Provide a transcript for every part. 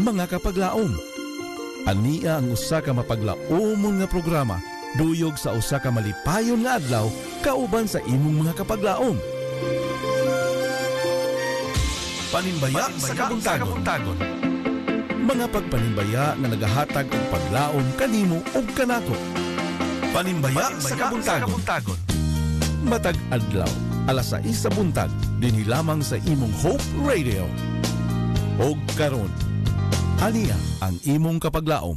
mga kapaglaom. Ania ang usa ka mapaglaomon nga programa duyog sa usa ka malipayon nga adlaw kauban sa imong mga kapaglaom. Panimbaya sa kabuntagon. Mga pagpanimbaya nga nagahatag og paglaom kanimo ug kanako. Panimbaya sa kabuntagon. Matag adlaw, alas 6 sa buntag, dinhi lamang sa imong Hope Radio. Og karon, ania ang imong kapaglaom.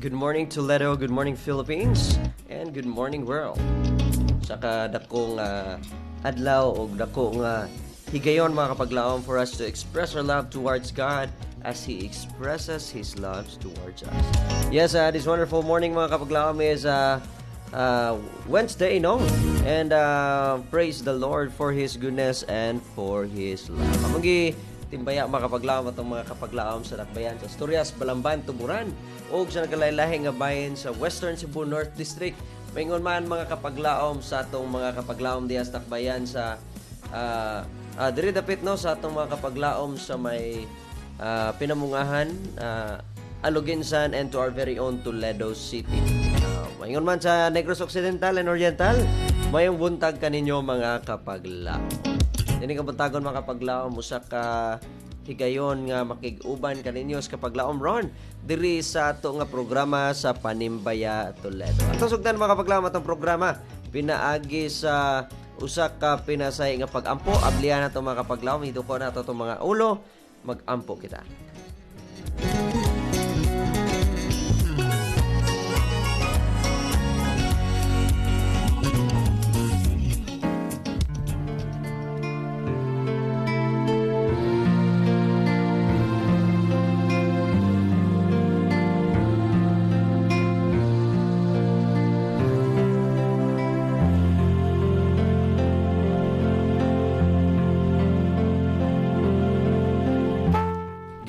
Good morning Toledo, good morning Philippines, and good morning world. Saka dakong adlaw o dakong higayon mga kapaglaom for us to express our love towards God as He expresses His love towards us. Yes, this wonderful morning mga kapaglaom is Wednesday, no? And praise the Lord for His goodness and for His love. Amangi timbaya mga kapaglaom atong mga kapaglaom sa dakbayan sa Asturias, Balamban, Tuburan o sa nagalaylahing nga bayan sa Western Cebu North District. Maingon man mga kapaglaom sa atong mga kapaglaom diya sa dakbayan sa diri dapit no sa atong mga kapaglaom sa may Pinamungahan, Aluginsan, and to our very own Toledo City. Maingon man sa Negros Occidental and Oriental, mayong buntag kaninyo mga kapaglaom. Dini ka buntagon mga kapaglaom, usa ka higayon nga makig-uban kaninyo sa kapaglaom ron diri sa ato nga programa sa Panimbaya Toledo. Ato sugdan mga kapaglaom atong programa pinaagi sa usa ka pinasay nga pag-ampo. Ablihan nato mga kapaglaom, hiduko nato itong mga ulo, mag-ampo kita.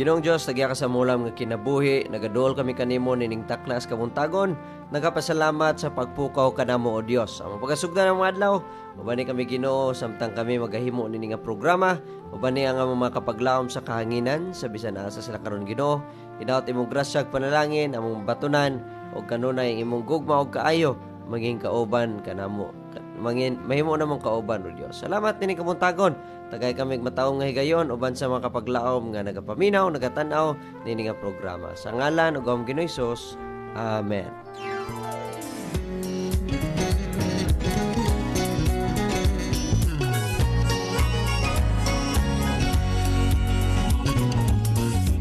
Ginoong Diyos, nagya ka sa mulam nga kinabuhi, nagaduol kami kanimo nining taklas kabuntagon, nagapasalamat sa pagpukaw kanamo o Dios. Ang pagkasugdan ng mga adlaw, ubani kami Ginoo samtang kami magahimo nining nga programa, ubani ang mga kapaglaom sa kahanginan, sa bisan asa sila karon Ginoo. Hinaot imong grasya ug panalangin, among batunan og kanunay imong gugma og kaayo, maging kauban kanamo. Mahimo namong kauban o Dios. Salamat nining kabuntagon. Tagay kami mataong nga higayon uban sa mga kapaglaom nga nagapaminaw, nagatanaw nini nga programa. Sa ngalan ug Ginoong Hesus. Amen.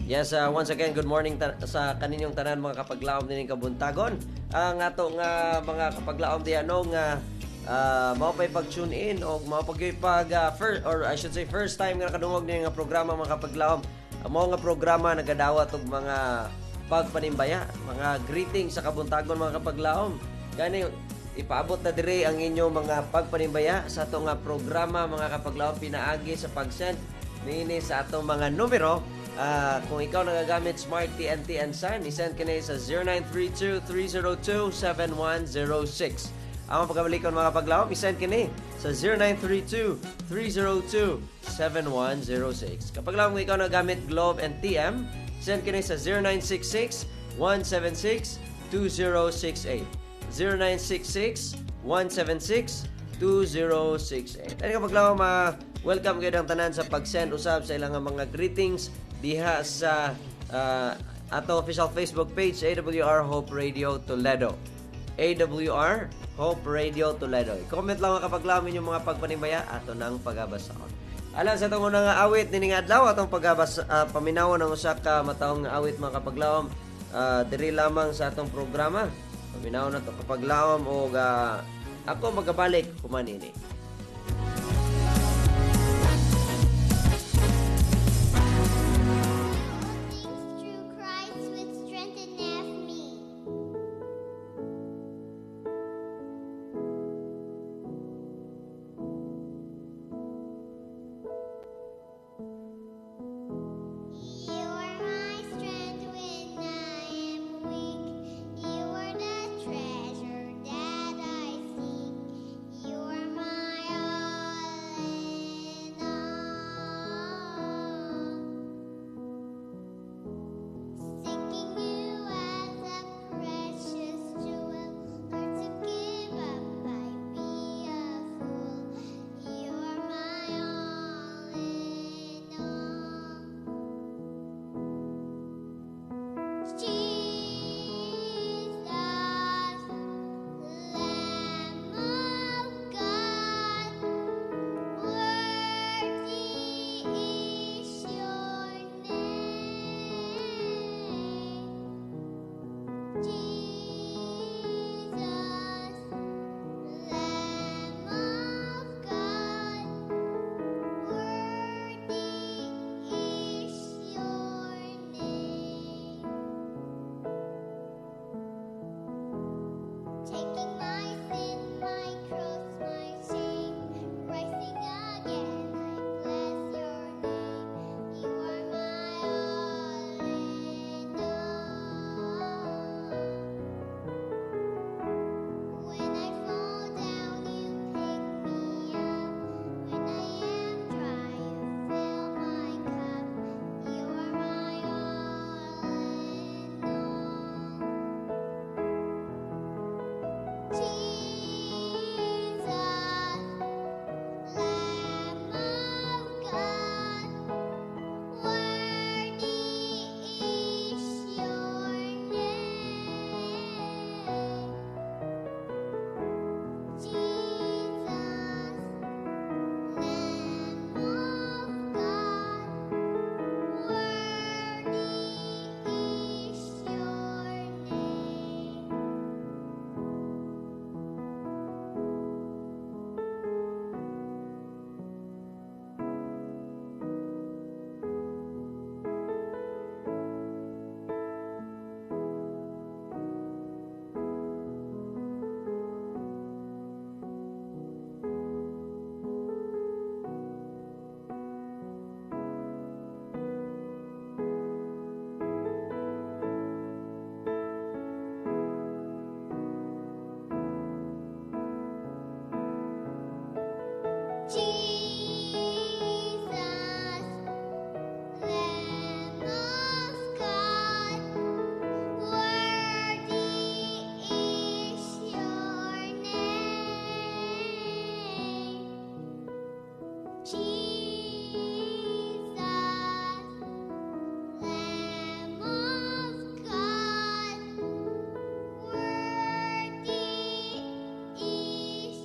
Yes, once again, good morning sa kaninyong tanan mga kapaglaom nining kabuntagon. Ang ato nga mga kapaglaom di ano nga mao pay pag-tune in o mao first time nga nakadungog ni nga programa mga kapaglaom. Mao nga programa nagadawat og mga pagpanimbaya, mga greetings sa kabuntagon mga kapaglaom. Gani ipaabot na diri ang inyong mga pagpanimbaya sa ato nga programa mga kapaglaom, pinaagi sa pag-send niini sa atong mga numero. Kung ikaw nagagamit Smart TNT and Sun, isend kini sa 0932-302-7106. Ang pagkabalikon mga kapaglaom, isend kini sa 0932-302-7106. Kapag lang ikaw nagamit Globe and TM, send kini sa 0966-176-2068. 0966-176-2068. Ano kapag lang welcome kayo ng tanan sa pag-send usab sa ilang mga greetings diha sa ato official Facebook page, AWR Hope Radio Toledo. AWR Hope Radio Toledo. Comment lang kapag lamin yung mga pagpanimbaya ato nang pagabasahon. Alam sa itong unang awit nining adlaw atong paminaw ng usa ka mataong awit mga kapaglawom diri lamang sa atong programa. Paminaw na to kapaglawom o ako magabalik kumanini. You are my strength when I am weak. You are the treasure that Jesus, Lamb of God, worthy is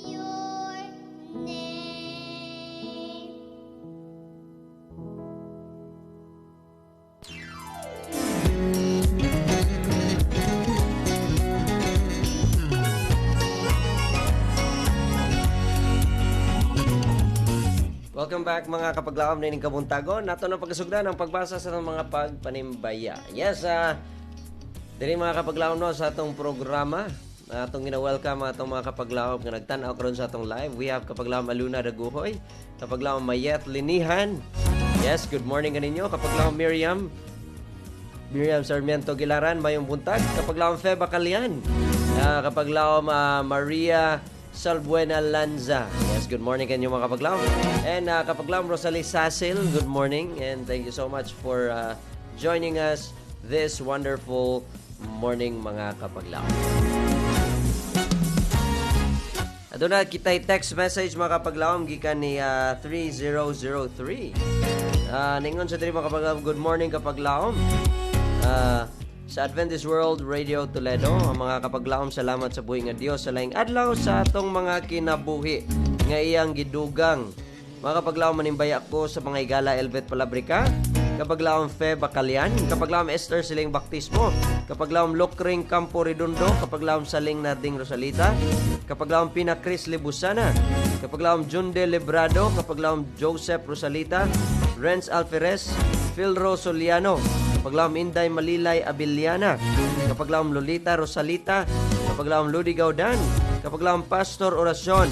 your name. Welcome back mga kapaglaom na ining kabuntagon. Nato na pagkasugdan ang pagbasa sa mga pagpanimbaya. Yes, diri mga kapaglaom no sa atong programa. Atong gina-welcome atong mga kapaglaom nga nagtan-aw karon sa atong live. We have kapaglaom Aluna Daguhoy, kapaglaom Mayet Linihan. Yes, good morning kaninyo. Kapaglaom Miriam Sarmiento Gilaran, mayong buntag. Kapaglaom Feba Calian. Kapaglaom Maria Salbuena Lanza. Yes, good morning kanyo mga kapaglaom. And kapaglaom Rosalie Sasil, good morning. And thank you so much for joining us this wonderful morning mga kapaglaom. Aduna kitay text message mga kapaglaom gikan ni 3003. Ningon sa diri mga kapaglaom, good morning kapaglaom. Sa Adventist World Radio Toledo, ang mga kapaglaom, salamat sa buhi nga Dios sa laing adlaw sa atong mga kinabuhi nga iyang gidugang. Mga kapaglaom, manimbaya ko sa mga igala Elvet Palabrica, kapaglaom Fe Bacalian, kapaglaom Esther Siling Baptismo, kapaglaom Lokring Campo Redondo, kapaglaom Saling Narding Rosalita, kapaglaom Pina Chris Libusana, kapaglaom Junde Librado, kapaglaom Joseph Rosalita, Renz Alferez, Philro Soliano, kapaglaom Inday Malilay Abiliana, kapaglaom Lolita Rosalita, kapaglaom Ludi Gaudan, kapaglaom Pastor Oracion,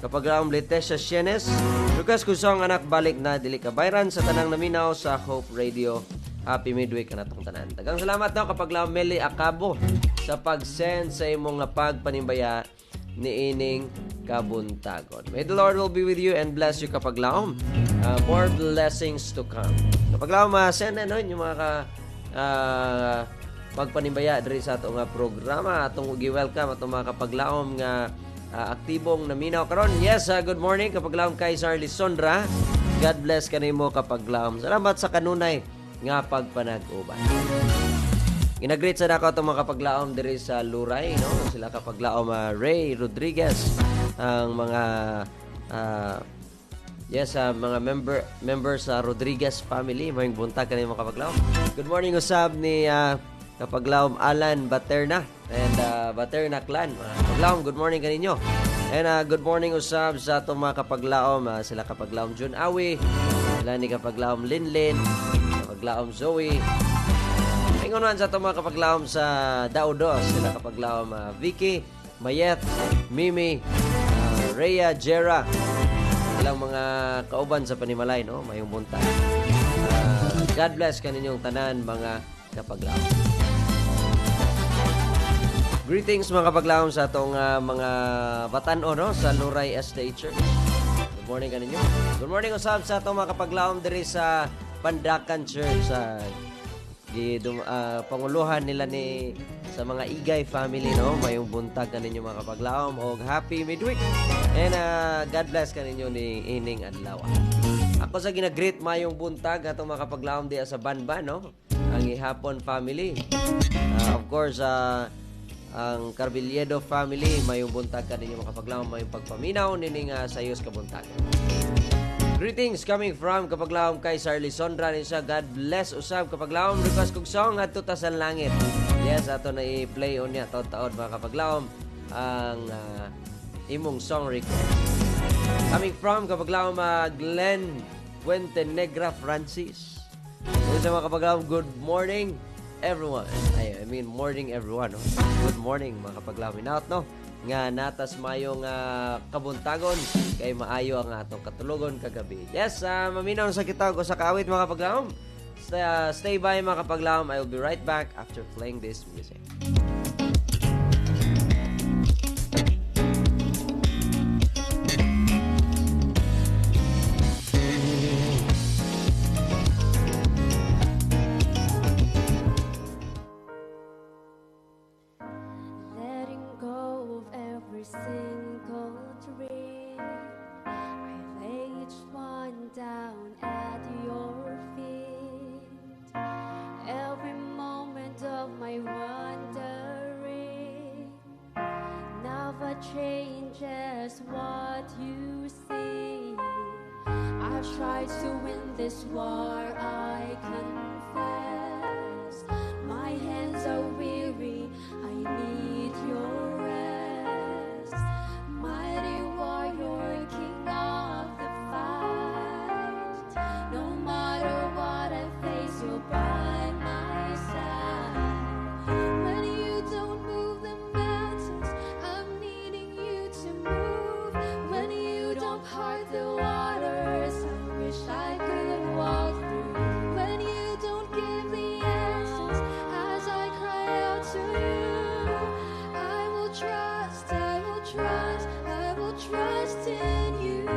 kapaglaom Letecia Sienes, lukas kusong anak balik na dili kabayran sa tanang naminaw sa Hope Radio. Happy midweek ka na itong tanan. Dagang salamat na kapaglaom Meli Acabo sa pag-send sa imong pagpanimbaya ni ining kabuntagon. May the Lord will be with you and bless you kapaglaom. More blessings to come. Kapaglaom, send na yung mga pagpanimbaya diri sa atong programa. Atong gi-welcome atong mga kapaglaom nga aktibong naminaw karon. Yes, good morning kapaglaom kay Sarly Sondra. God bless kanimo kapaglaom. Salamat sa kanunay nga pagpanag-uban. Ginagreet sa nako itong mga kapaglaom diri sa Luray, no? Sila kapaglaom Ray Rodriguez, ang mga mga members sa Rodriguez family. Mayong buntag kanimo mga kapaglaom. Good morning usab ni kapaglaom Alan Baterna and Baterna clan. Kapaglaom, good morning kaninyo. And good morning usab sa itong mga kapaglaom, sila kapaglaom Jun Awi, sila ni kapaglaom Linlin, kapaglaom Zoe. Ingunan sa itong mga kapaglaom sa Daudos, sila kapaglaom Vicky, Mayet, Mimi, Rhea, Jera, ilang mga kauban sa panimalay, no? Mayong buntag. God bless kaninyong tanan mga kapaglaom. Greetings mga kapaglaom sa itong mga batan-o, no? Sa Luray Estate Church. Good morning kaninyo. Good morning usab sa itong mga kapaglaom diri sa Pandakan Church sa panguluhan nila ni sa mga Igay family, no? Mayong buntag kaninyo mga kapaglaom og happy midweek. And God bless kaninyo ni ining adlaw. Ako sa ginagreet mayong buntag atong mga kapaglaom diya sa Banban, no? Ang Ihapon family. Of course, ang Carbiliedo family, mayong buntag kaninyo mga kapaglaom, mayong pagpaminaw nining sayos kabuntag. Greetings coming from kapaglaom kay Sarly Sondra ni siya. God bless usab kapaglaom. Request kong song at Tutasan Langit. Yes, ato na i-play on niya taon-taon mga kapaglaom ang imong song request. Coming from kapaglaom Glenn Puente Negra Francis. Yes, mga kapaglaom, good morning everyone. I mean morning everyone, no? Good morning mga kapaglaom. Out, no? Nga natas mayong kabuntagon kay maayo ang atong katulugon kagabi. Yes, maminaw sa kita ko sa kaawit mga kapaglaom. Stay by mga kapaglaom. I will be right back after playing this music. Single dream I lay each just what you see. I've tried to win this war, I confess. My hands are weary, I need your rest. Mighty warrior, king of the fight. No matter what I face, you're by my side. When you don't move the mountains, I'm needing you to move. When you don't part the waters, I wish I could walk through. When you don't give the answers, as I cry out to you, I will trust, I will trust, I will trust in you.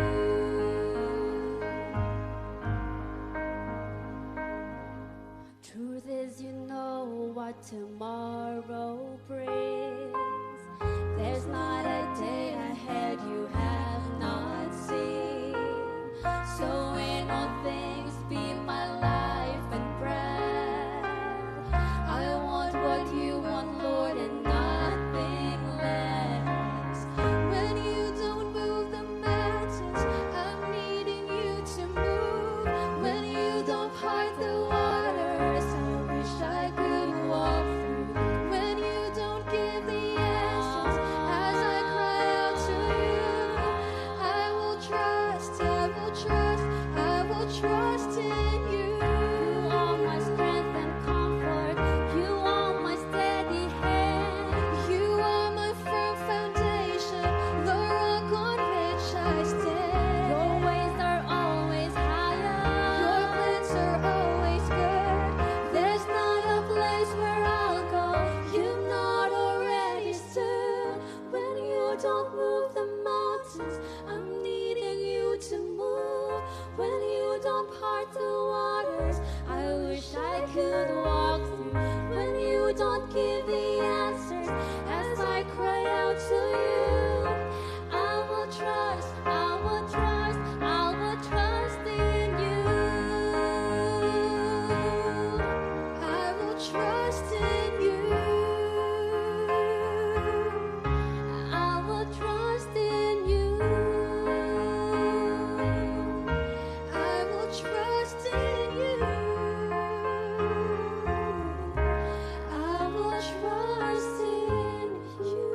Truth is, you know what tomorrow brings. There's not a day ahead you have not seen. So in all things, be my life and breath. I want what you want, Lord, and nothing less. When you don't move the mountains, I'm needing you to move. When you don't part the waters, I wish I could walk through. When you don't give the answers, as I cry out to you, I will trust, I will trust, I will trust in you. You are my strength and comfort. You are my steady hand. You are my firm foundation, the rock on which I stand. Your ways are always higher. Your plans are always good. There's not a place where I'll go you've not already stood. When you don't move the mountains, I'm needing you to move. When you don't part the waters, I wish I could walk through. When you don't give the answers, as I cry out to you, I will trust, I will trust, I will trust in you. I will trust in you. I will trust in you. I will trust in you. I will trust in you.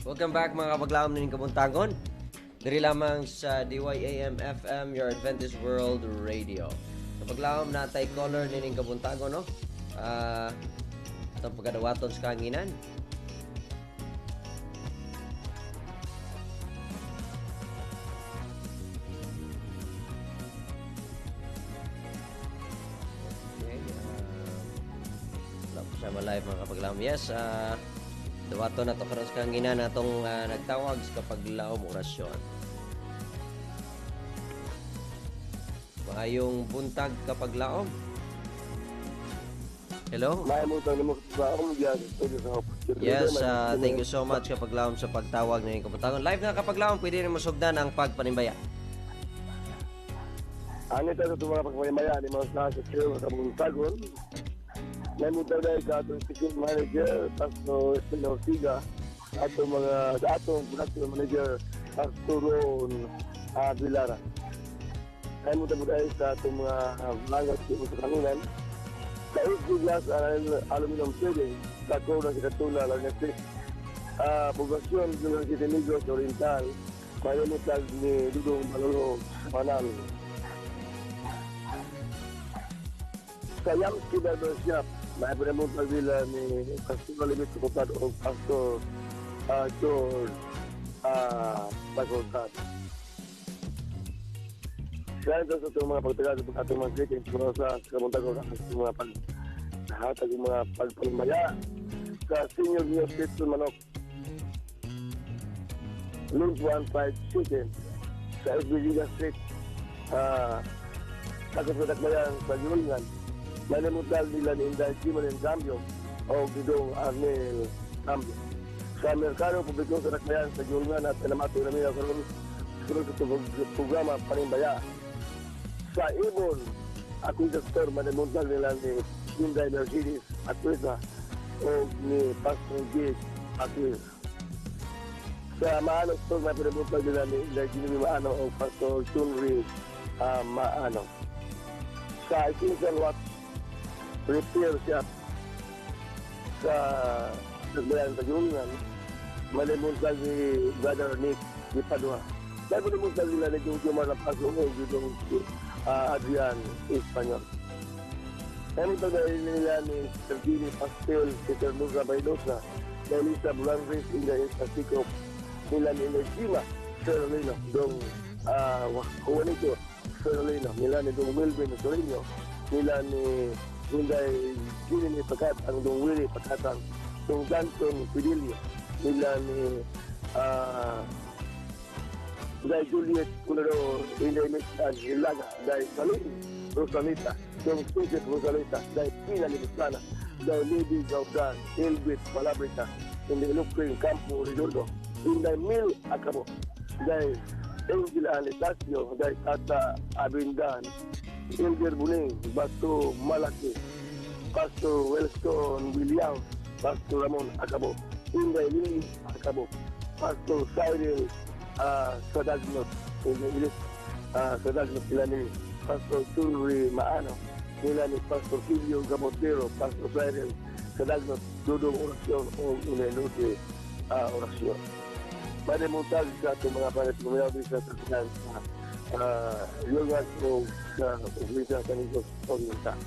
Welcome back mga kapaglaom ning kabuntagon. Diri lamang sa DYAM FM, your Adventist World Radio. Kapaglaom natay caller ning kabuntagon, no? Atong pagkadawaton sa kanginan. Okay, wala po siya ma-live mga kapaglaom. Yes, dawato na to karon sa kanginan natong nagtawag sa kapaglaom orasyon. Maayong buntag kapaglaom. Hello? Yes, thank you so much kapaglaom sa pagtawag na kapaglaom. Live na kapaglaom, pwede rin masugdan ang pagpanimbaya. Ano ito sa mga pagpapamaya ni mga sa Kiro sa Buntagon. May muta dahil sa atong team manager, Pastor Espinosa, atong mga sa atong production manager, Arturo Vilara. May muta dahil sa atong mga vloggers sa kanunan. Sa Glass Aluminum Trading, sa Cora, sa Katula, Lagnastik, Poblasyon, sa City Negros Oriental, may muta ni Dudong Malolo, Manal. Sa Yamski Barbershop, may pinamuntag nila ni Pastor Limit Kupad o Pastor George Pagkultad. Kaya ito sa itong mga pagtagal sa ating mga greeting sa kamuntag ko sa mga paghatag ng mga pagpalimbaya sa Senior News Station Manok. Link 157 sa SBG Street. Sa kapitak bayan sa Yulingan. Manimutal nila ni Inday Jimanin Cambio o Gidong Arnel Cambio. Sa Merkado Publiko sa Nakbayan sa Julngan at Pinamato na Mila karon sunod sa programa Panimbaya. Sa Ibon, akong doktor, manimutal nila ni Inday Mercedes Acuisa o ni Pastor G. Acuisa. Sa Maano Store, may pinamutal nila ni Inday Ginini Maano o Pastor Chunri Maano. Sa Essential Watch Repair Shop sa Nagbayan sa Julngan, manimutal ni Brother Nick di Padua. May manimutal nila ni Jojo Marlapaso o Gidong Adrian Espanyol. Manimutal nila ni Sergini Pastel, Peter Nurra Baidosa, na Elisa Blanres, Inga Estasiko, nila ni Legima Serolino, dong Juanito Serolino, nila ni Dong Wilvin Serolino, nila ni Hinday Ginini Pakat, ang Dong Willie Pakatang, Dong Danton Fidelio, nila ni Day Juliet Culero, Inday Mitan, Ilaga, Day Salin, Rosalita, Dong Sujet Rosalita, Day Pina Libuslana, Day Lady Gaudan, Elbit Palabrita, Inday Lukring Campo Ridordo, Inday Mil Acabo, Day Angel Anastasio, Day Tata Abindan, Elder Buning, Basto Malaki, Pastor Wellstone William, Pastor Ramon Acabo, Inday Lee Acabo, Pastor Cyril Sadagnot, Inday Sadagnot sila ni Pastor Chunri Maano, nila ni Pastor Silvio Gamotero, Pastor Cyril Sadagnot, Dudong Orasyon o Uneluti Orasyon. Manimutal sa itong mga panatumayaw sa Tatinan sa Yungan o sa Uglisa sa Nigos Oriental.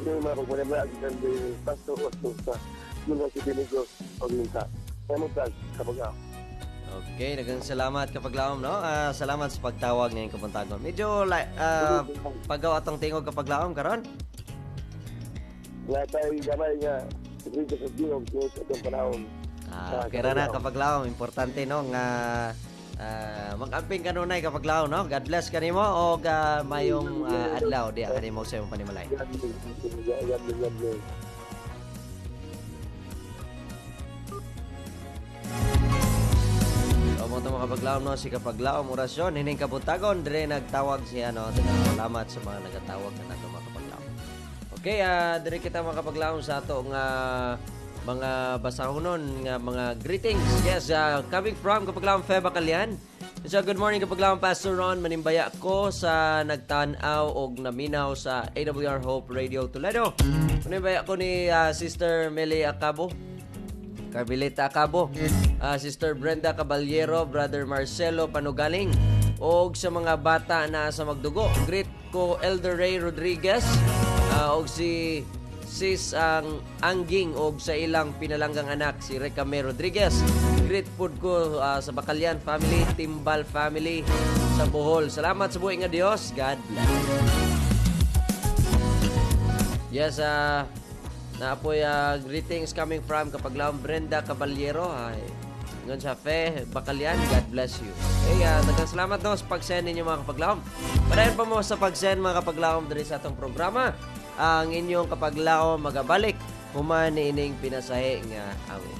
Ito yung mga pagpanimayag sa Pastor Osto sa Yungan City Nigos Oriental. Manimutal kapag ako. Okay, nagang salamat kapag laom, no? Salamat sa pagtawag ngayon kapuntagon. Medyo pagaw atong tingog kapag laom karon. Wala tayo gamay nga Rito sa Ginog sa itong panahon. Okay ra na kapag laom, importante no nga mag-amping kanunay kapag laom, no? God bless kanimo o mayong adlaw di kanimo sa imong panimalay. God bless. O mo to mga kapaglaom, no? Si kapaglaom orasyon hining kabutagon dire nagtawag siya, no? Salamat sa mga nagatawag na nato mga kapaglaom. Okay, dire kita mga kapaglaom sa ato nga mga basahonon nga mga greetings. Yes, coming from kapaglaom Feb Bacalian. So good morning kapaglaom Pastor Ron, manimbaya ko sa nagtan-aw og naminaw sa AWR Hope Radio Toledo. Manimbaya ko ni Sister Meli Acabo, Carmelita Acabo, Sister Brenda Caballero, Brother Marcelo Panugaling, og sa mga bata na sa magdugo. Greet ko Elder Ray Rodriguez, og si Sis ang Angging og sa ilang pinalanggang anak si Recame Rodriguez. Greet food ko sa Bacalian family, Timbal family sa Bohol. Salamat sa buhay nga Dios. God bless. Yes, naapoy greetings coming from kapaglaom Brenda Caballero. Ngon sa Fe Bacalian, God bless you. Okay, daghang salamat no sa pag-send ninyo mga kapaglaom. Padayon pa mo sa pag-send mga kapaglaom diri sa atong programa. Ang inyong kapaglaom magabalik human ining pinasahe nga awit.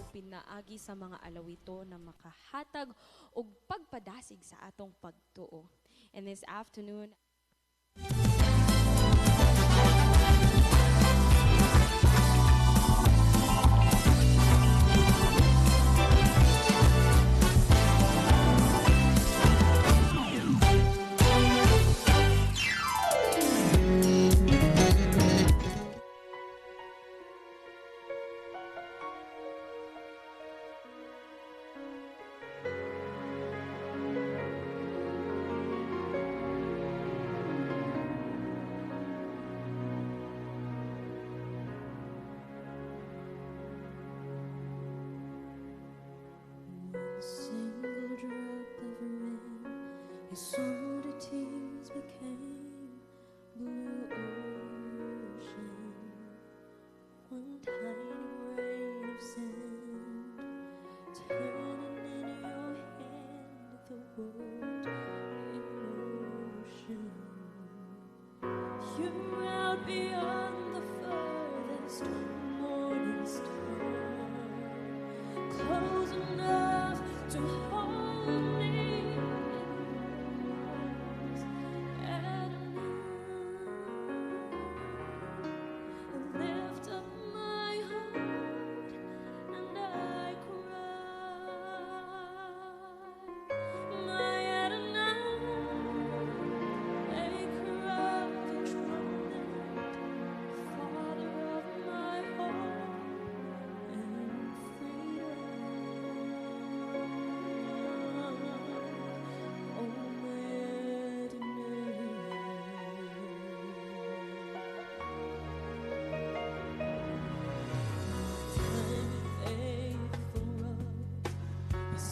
Pinaagi sa mga alawito na makahatag og pagpadasig sa atong pagtuo. In this afternoon, Single drop of rain is all the tears became blue.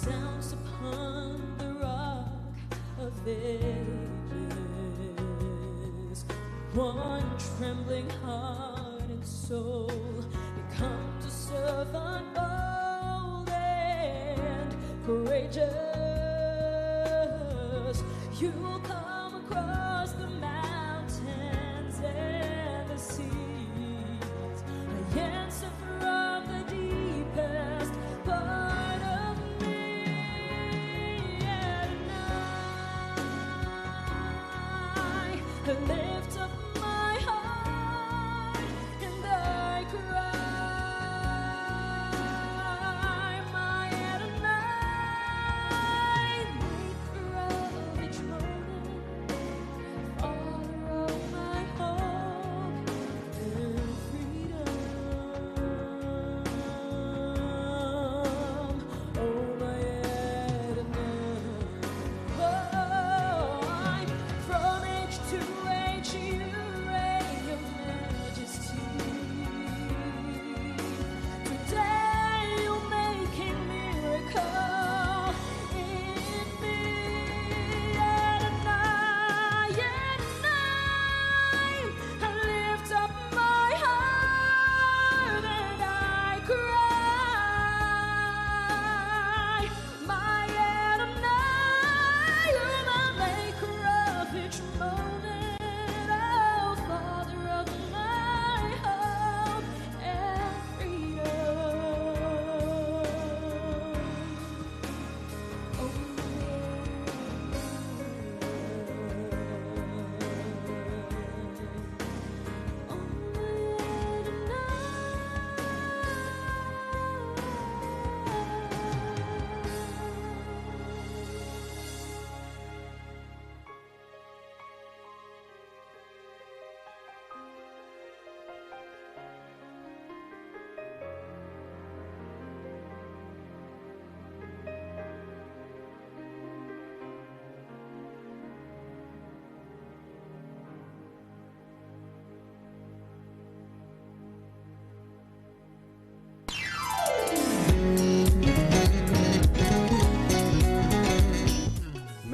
sounds upon the rock of ages. One trembling heart and soul, you come to serve bold and courageous. You'll come across the mountains and the seas. I answer from the deepest part of me, and I lift up my heart and I cry, my Adonai, maker of each moment, Father of my hope and freedom. Oh, my Adonai. Oh, I'm from age to age, you reign, your majesty. Today you're making miracle in me, Adonai, Adonai. I lift up my heart and I cry, my Adonai, you're my maker of each moment, oh, Father of my hope and freedom. Oh,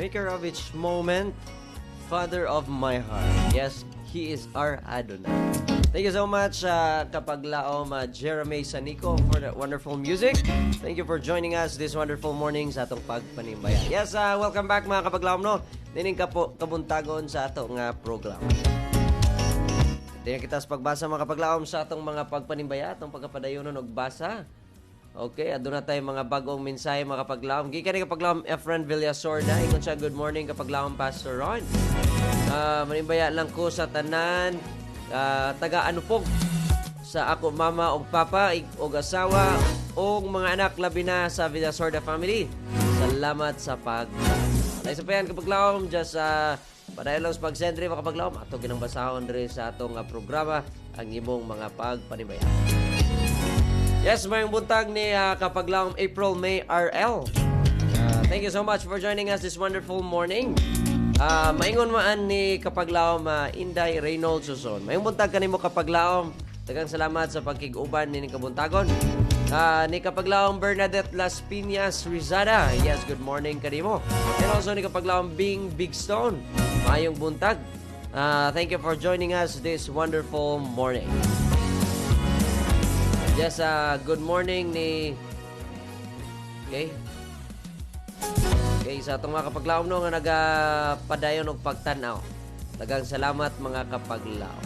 Maker of each moment, Father of my heart. Yes, He is our Adonai. Thank you so much, Kapaglaom Jeremy Sanico, for that wonderful music. Thank you for joining us this wonderful morning sa atong pagpanimbaya. Yes, welcome back mga Kapaglaom, no? Dining kabuntagon sa atong program. Diyan kita sa pagbasa mga Kapaglaom sa atong mga pagpanimbaya, atong pagkapadayonon og basa. Okay, aduna tayo mga bagong mensahe mga Kapaglaom. Gikan ni Kapaglaom Efren Villasorda. Ingon siya, good morning Kapaglaom Pastor Ron. Manimbaya lang ko sa tanan, taga-anupog sa ako mama o papa o asawa o mga anak labi na sa Villasorda family. Salamat sa Ay sa payan Kapaglaom, just padayon lang sa pag-sendre mga Kapaglaom. Ato ginang basahon rin sa atong programa ang imong mga pagpanimbaya. Yes, mayong buntag ni Kapaglaom April May RL. Thank you so much for joining us this wonderful morning. Maingon maan ni Kapaglaom Inday Reynolds Suson. Mayong buntag kanimo Kapaglaom. Daghang salamat sa pagkig-uban ni kabuntagon. Ni Kapaglaom Bernadette Las Piñas Rizada. Yes, good morning kanimo. And also ni Kapaglaom Bing Big Stone. Mayong buntag. Thank you for joining us this wonderful morning. Yes, good morning ni... Okay, sa itong mga Kapaglaom no, nga nagapadayon og pagtanaw. Daghang salamat mga Kapaglaom.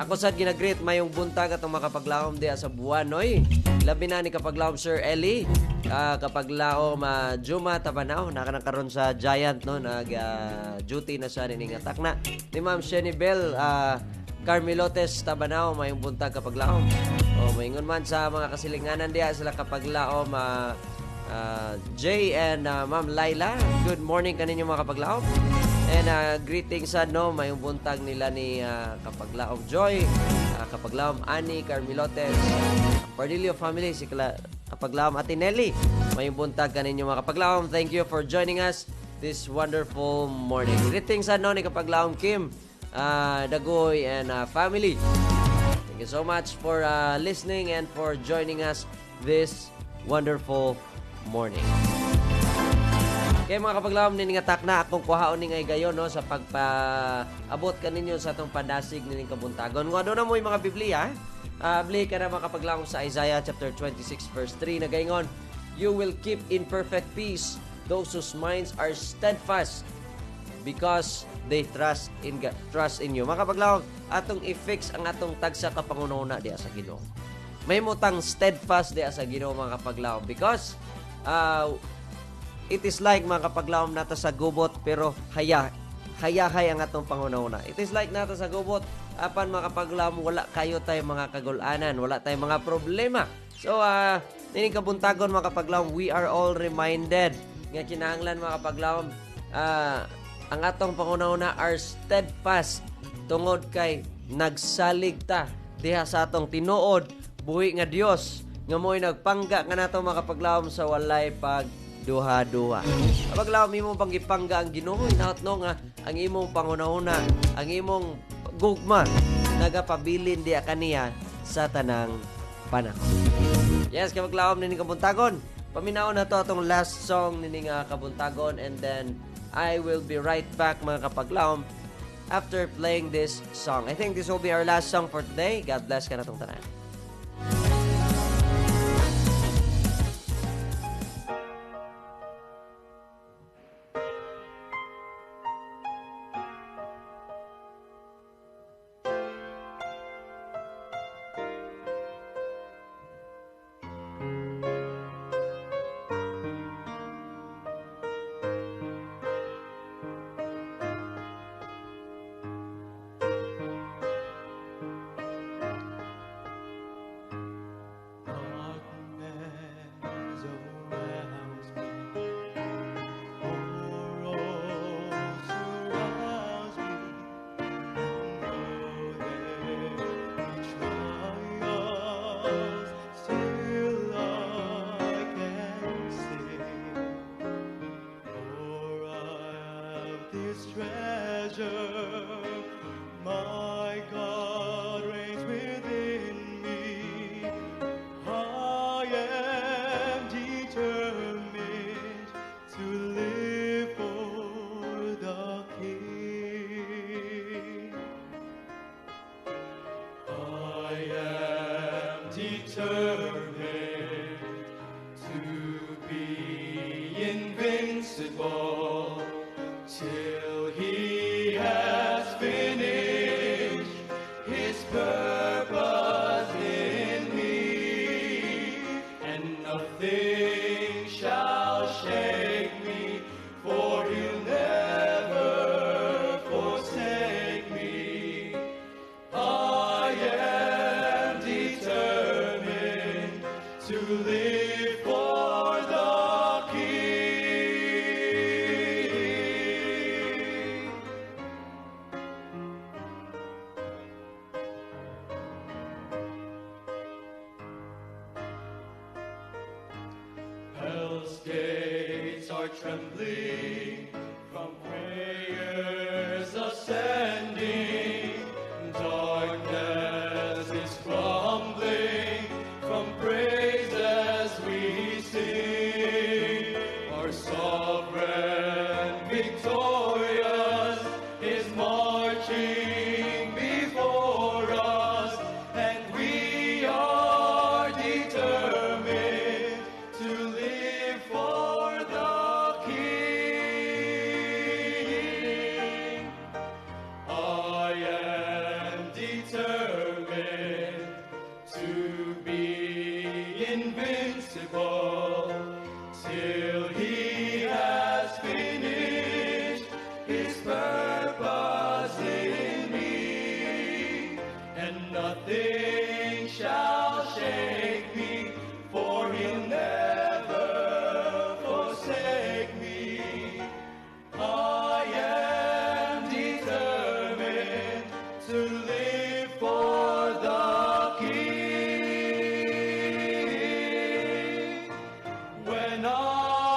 Ako sad ginagreet mayong buntag atong mga Kapaglaom diya sa Buanoy. Labi na ni Kapaglaom Sir Eli, Kapaglaom Juma Tabanaw, nakanakaroon sa Giant no, nag-duty na siya ning atak na. Ni Ma'am Shenibel Carmelotes Tabanaw, mayong buntag Kapaglaom. Maingon man sa mga kasilinganan diya sila Kapaglaom Jay and Ma'am Laila. Good morning kaninyo mga Kapaglaom. And greetings no, mayong buntag nila ni Kapaglaom Joy, Kapaglaom Ani Carmelotes, Pardilio family, si Kapaglaom Atinelli. Mayong buntag kaninyo mga Kapaglaom. Thank you for joining us this wonderful morning. Greetings no ni Kapaglaom Kim Dagoy and family. Thank you so much for listening and for joining us this wonderful morning. Kaya mga kapaglaom, niningatak na akong kuhaon ni ngay gayon no, sa pagpaabot kaninyo sa atong padasig nining kabuntagon. Nga doon na mo yung mga Biblia. Bili ka na mga kapaglaom sa Isaiah chapter 26 verse 3 na gayon, you will keep in perfect peace those whose minds are steadfast because they trust in God, trust in you. Mga kapaglaom, atong i-fix ang atong tagsa ka pangununa diya sa Ginoo. May mutang steadfast diya sa Ginoo mga kapaglaom because it is like mga kapaglaom nata sa gubot pero hayahay ang atong pangunahuna. It is like nata sa gubot apan mga kapaglaom wala kayo tay mga kagulanan, wala tay mga problema. So nining kabuntagon mga kapaglaom, we are all reminded nga kinahanglan mga kapaglaom ang atong pangunahuna are steadfast tungod kay nagsalig ta diha sa atong tinuod buhi nga Dios nga mo'y nagpangga nga nato mga kapaglaom sa walay duha-duha. Kapag laom imong panggipangga ang Ginoo, inaot no nga ang imong pangunahuna, ang imong gugma nagapabilin diya kaniya sa tanang panahon. Yes, kapag laom nining kabuntagon, paminaw na to atong last song nining kabuntagon and then I will be right back mga kapaglaom after playing this song. I think this will be our last song for today. God bless ka na tong tanan. Trembling from prayers ascending, darkness is crumbling from praises we sing. Our sovereign victorious is marching before us, and we are determined to live for the till he has finished his purpose in me, and nothing shall shake me, for he'll never forsake me. I am determined to live for the King. When I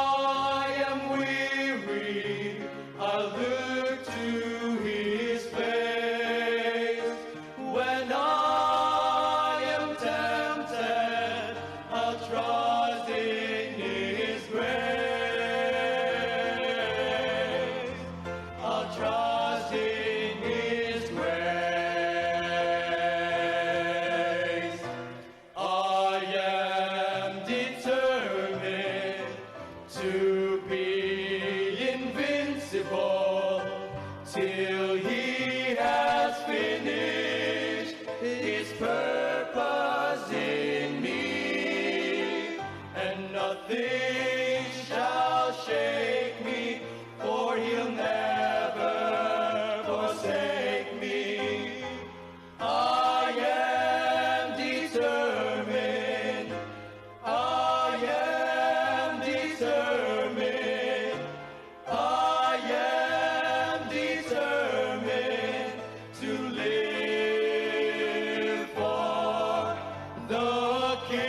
nothing shall shake me, for he'll never forsake me. I am determined, I am determined, I am determined to live for the King.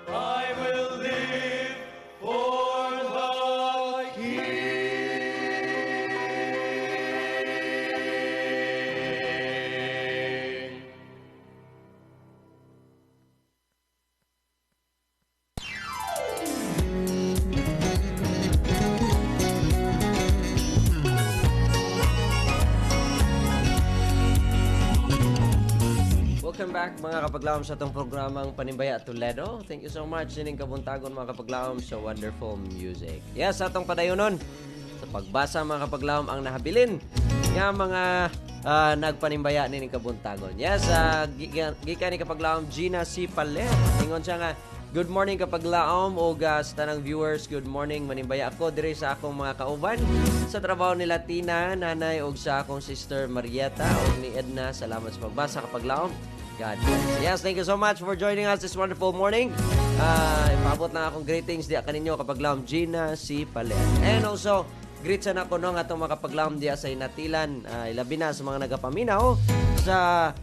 I will live for the King. Welcome back mga kapaglawom sa itong programang Panimbaya Toledo. Thank you so much sining kabuntagon mga kapaglawom sa wonderful music. Yes, sa itong padayonon sa pagbasa mga kapaglawom ang nahabilin nga mga nagpanimbaya nining kabuntagon. Yes, gikan ni kapaglawom Gina C. Palet. Ingon siya nga, good morning kapaglaom o sa tanang viewers, good morning. Manimbaya ako diri sa akong mga kauban sa trabaho nila Tina, nanay og sa akong sister Marieta o ni Edna. Salamat sa pagbasa kapaglaom. God bless. Yes, thank you so much for joining us this wonderful morning. Ipaabot na akong greetings diya kaninyo kapaglaom Gina C. Palet. And also, greet sa nako no nga itong mga kapaglaom diya sa Inatilan. Ilabi na sa mga nagapaminaw sa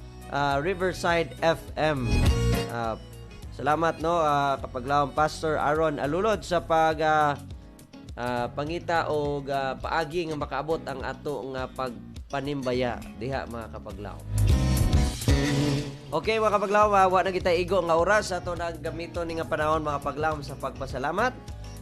Riverside FM. Salamat no kapaglaom Pastor Aaron Alulod sa pangita o paagi nga makaabot ang ato nga pagpanimbaya diha mga kapaglaom. Okay mga kapaglaom, wa na kita igo nga oras ato na gamito ni nga panahon mga kapaglaom sa pagpasalamat.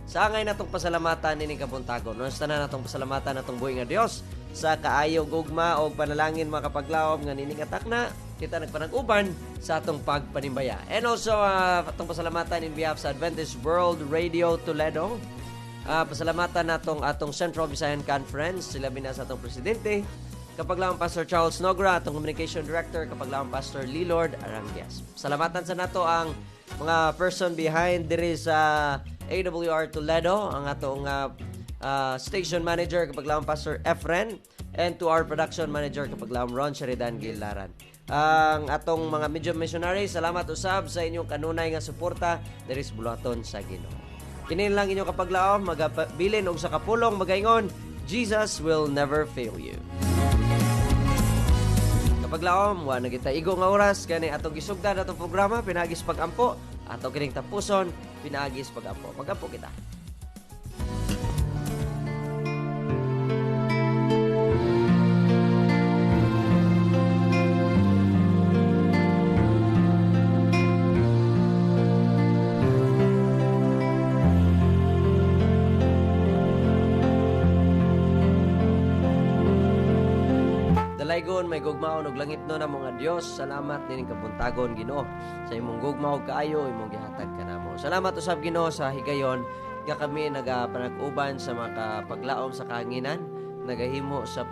Sa angay natong pasalamatan ni kabuntagon. No sa tanan natong pasalamatan natong buhi nga Dios sa kaayo gugma o panalangin mga kapaglaom nga nining atakna kita nagpanag-uban sa atong pagpanimbaya. And also atong pasalamatan in behalf sa Adventist World Radio Toledo. Pasalamatan natong atong Central Visayan Conference, sila bina sa atong presidente, kapaglaong Pastor Charles Nogra, atong Communication Director, kapaglaong Pastor Lilord Aranguias. Salamatan sa nato ang mga person behind diri sa AWR Toledo, ang atong station manager, kapaglaong Pastor Efren, and to our production manager, kapaglaong Ron Sheridan Gilaran. Ang atong mga medium missionary, salamat usab sa inyong kanunay nga suporta diri sa bulaton sa Ginoo. Kini lang inyong kapaglaom, magabilin og sa kapulong magaingon, Jesus will never fail you. Kapaglaom, wa na kita igo nga oras kani atong gisugdan atong programa pinaagis pagampo, ato kining tapuson pinaagis pagampo. Pagampo kita. Dalaygon may gugmaon og langit no na mga Dios. Salamat nining kabuntagon Ginoo sa imong gugma og kaayo imong gihatag kanamo. Salamat usab Ginoo sa higayon nga kami nagapanag-uban sa mga paglaom sa kahanginan, nagahimo sa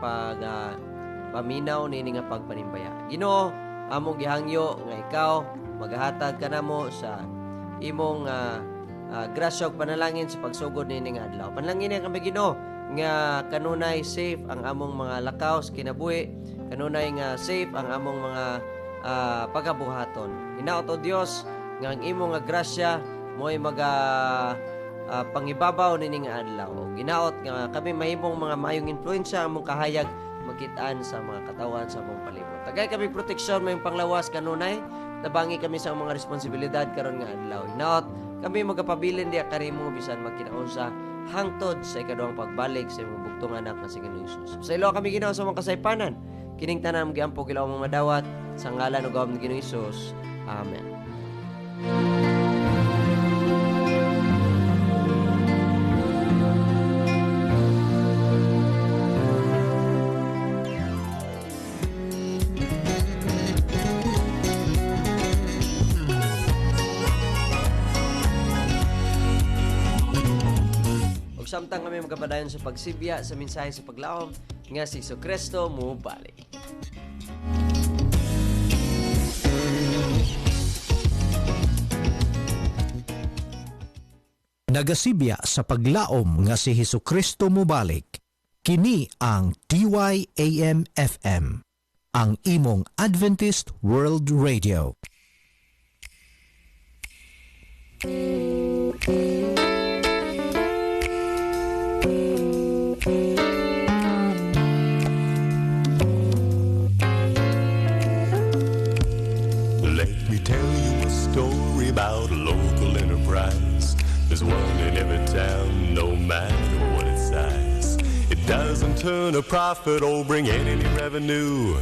paminaw nining nga pagpanimbaya. Ginoo, among gihangyo nga ikaw magahatag kanamo sa imong grasya ug panalangin sa pagsugod nining adlaw. Panalangin kami Ginoo nga kanunay safe ang among mga lakaw sa kinabuhi, kanunay nga safe ang among mga pagabuhaton. Hinaot o Dios nga ang imong nga grasya mo'y pangibabaw nining adlaw. Ginaot nga kami mahimong mga mayong influensya among kahayag makitaan sa mga katawan sa among palibot. Tagay kami proteksyon mayong panglawas kanunay, nabangi kami sa mga responsibilidad karon nga adlaw. Hinaot kami magapabilin diya karimo bisan magkinaon sa hangtod sa ikaduhang pagbalik sa imong bugtong anak na si Ginoong Hesus. Sa ilo kami Ginoo sa mga kasaypanan. Kining tanan giampo kilaw mga madawat sa ngalan ug gawom ni Ginoong Hesus. Amen. Samtang kami magapadayon sa pagsibya sa mensahe sa paglaom nga si Jesucristo mo balik. nagasibya sa paglaom nga si Hesukristo mobalik. Kini ang DYAM FM, ang imong Adventist World Radio. Let me tell you a story about a local enterprise. There's one in every town, no matter what its size. It doesn't turn a profit or bring in any revenue.